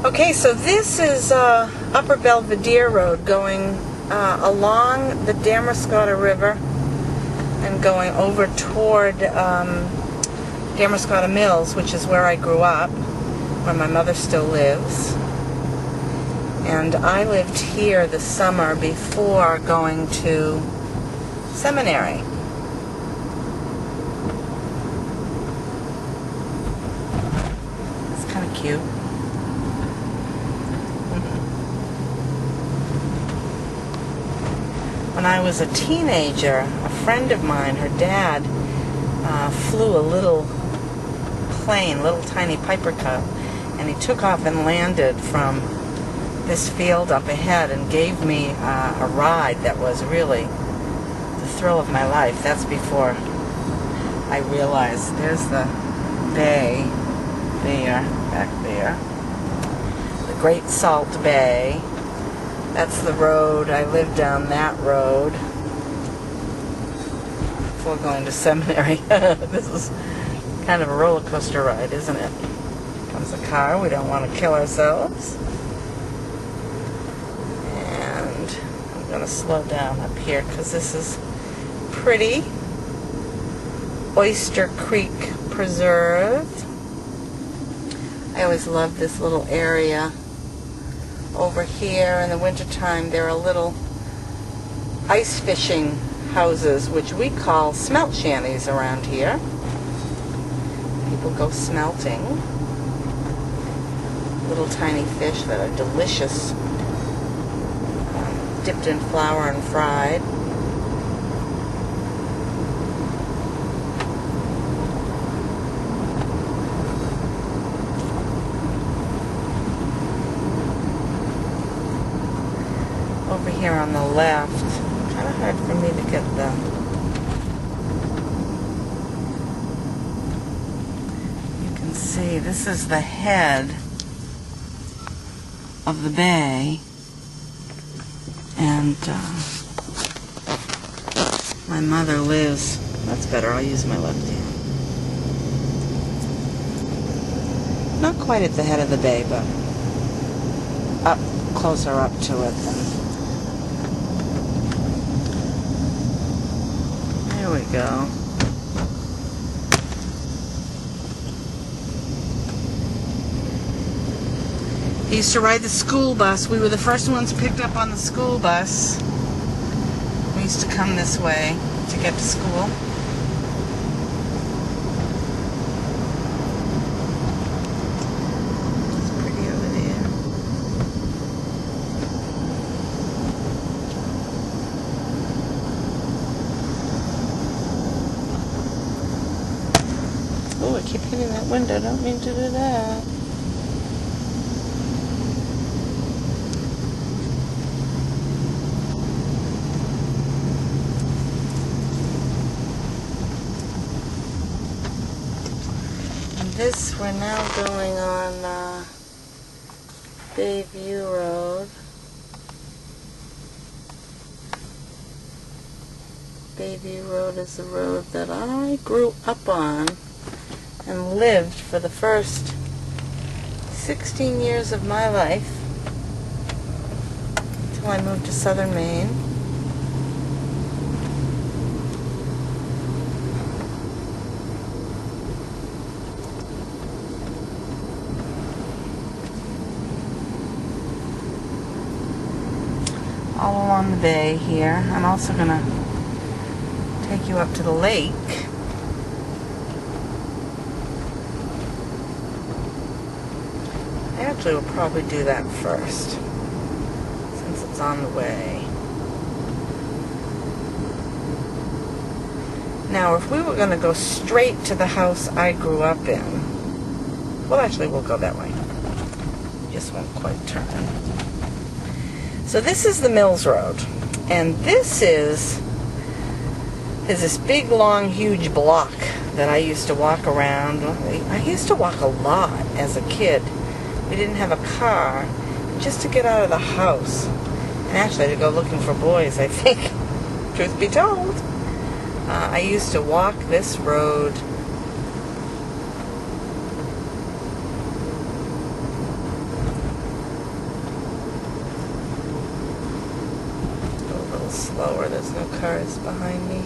Okay, so this is Upper Belvedere Road going along the Damascotta River and going over toward Damascotta Mills, which is where I grew up, where my mother still lives. And I lived here the summer before going to seminary. It's kind of cute. When I was a teenager, a friend of mine, her dad, flew a little plane, little tiny Piper Cub, and he took off and landed from this field up ahead and gave me a ride that was really the thrill of my life. That's before I realized there's the bay there, back there, the Great Salt Bay. That's the road. I lived down that road before going to seminary. This is kind of a roller coaster ride, isn't it? Comes a car. We don't want to kill ourselves. And I'm going to slow down up here because this is pretty. Oyster Creek Preserve. I always loved this little area. Over here in the wintertime, there are little ice fishing houses, which we call smelt shanties around here. People go smelting. Little tiny fish that are delicious, dipped in flour and fried. Over here on the left, kind of hard for me to get you can see this is the head of the bay, and my mother lives, that's better, I'll use my left hand. Not quite at the head of the bay, but up, closer up to it than. There we go. He used to ride the school bus. We were the first ones picked up on the school bus. We used to come this way to get to school. It's pretty over there. Oh, I keep hitting that window. Don't mean to do that. This, we're now going on Bayview Road. Bayview Road is the road that I grew up on and lived for the first 16 years of my life until I moved to southern Maine. All along the bay here. I'm also going to take you up to the lake. I actually will probably do that first, since it's on the way. Now, if we were going to go straight to the house I grew up in, well, actually, we'll go that way. Just won't quite turn. So this is the Mills Road, and this is this big, long, huge block that I used to walk around. I used to walk a lot as a kid. We didn't have a car, just to get out of the house, and actually to go looking for boys, I think, truth be told. I used to walk this road slower. There's no cars behind me.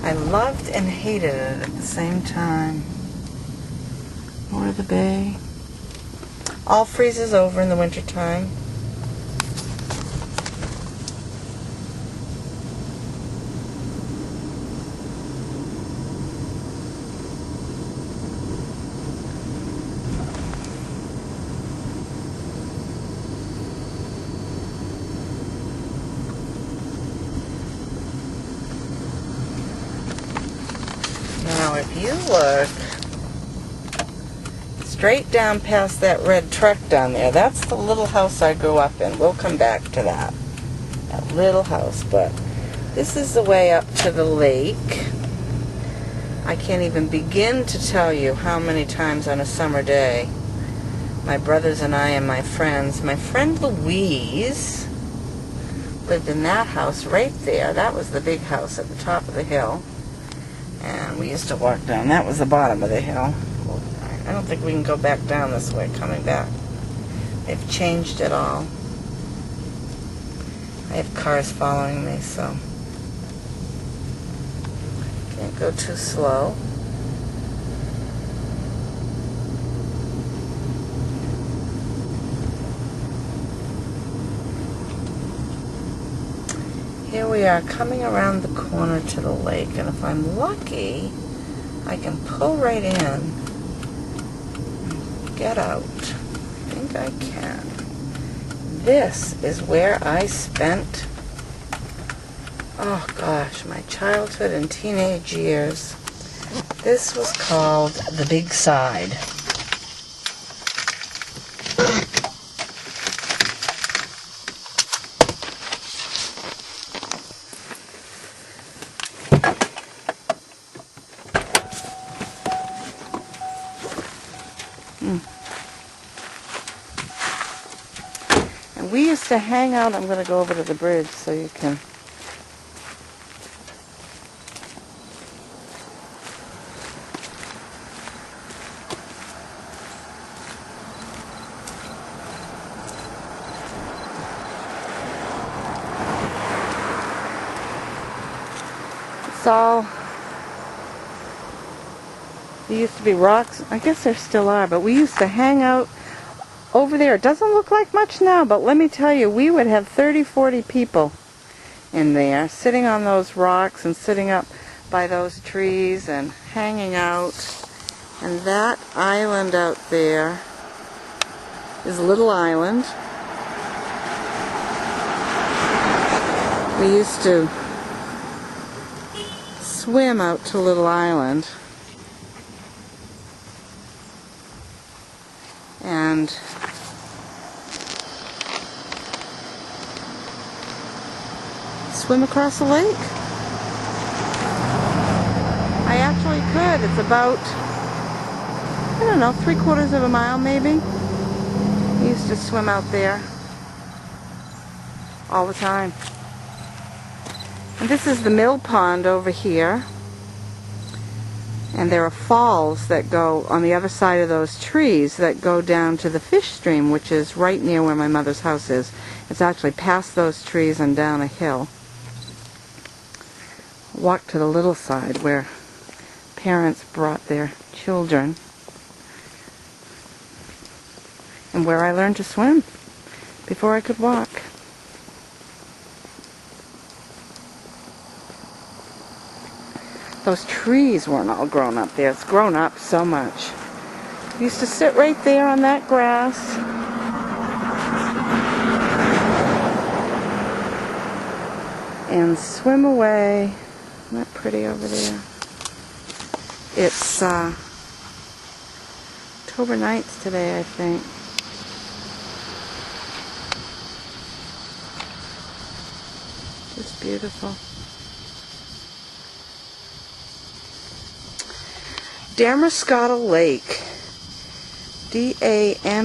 I loved and hated it at the same time. More the bay. All freezes over in the wintertime. Now if you look straight down past that red truck down there, that's the little house I grew up in. We'll come back to that. That little house, but this is the way up to the lake. I can't even begin to tell you how many times on a summer day my brothers and I and my friend Louise lived in that house right there. That was the big house at the top of the hill. And we used to walk down. That was the bottom of the hill. I don't think we can go back down this way coming back. They've changed it all. I have cars following me, so can't go too slow. Here we are coming around the corner to the lake, and if I'm lucky, I can pull right in and get out. I think I can. This is where I spent, oh gosh, my childhood and teenage years. This was called the Big Side. And we used to hang out. I'm going to go over to the bridge so you can. It's all. There used to be rocks. I guess there still are, but we used to hang out over there. It doesn't look like much now, but let me tell you, we would have 30, 40 people in there, sitting on those rocks and sitting up by those trees and hanging out. And that island out there is Little Island. We used to swim out to Little Island. And swim across the lake. I actually could. It's about, I don't know, 3/4 of a mile maybe. I used to swim out there all the time. And this is the mill pond over here. And there are falls that go on the other side of those trees that go down to the fish stream, which is right near where my mother's house is. It's actually past those trees and down a hill. Walk to the little side where parents brought their children. And where I learned to swim before I could walk. Those trees weren't all grown up there. It's grown up so much. We used to sit right there on that grass. And swim away. Isn't that pretty over there? It's October 9th today, I think. Just beautiful. Damariscotta Lake, Damariscotta.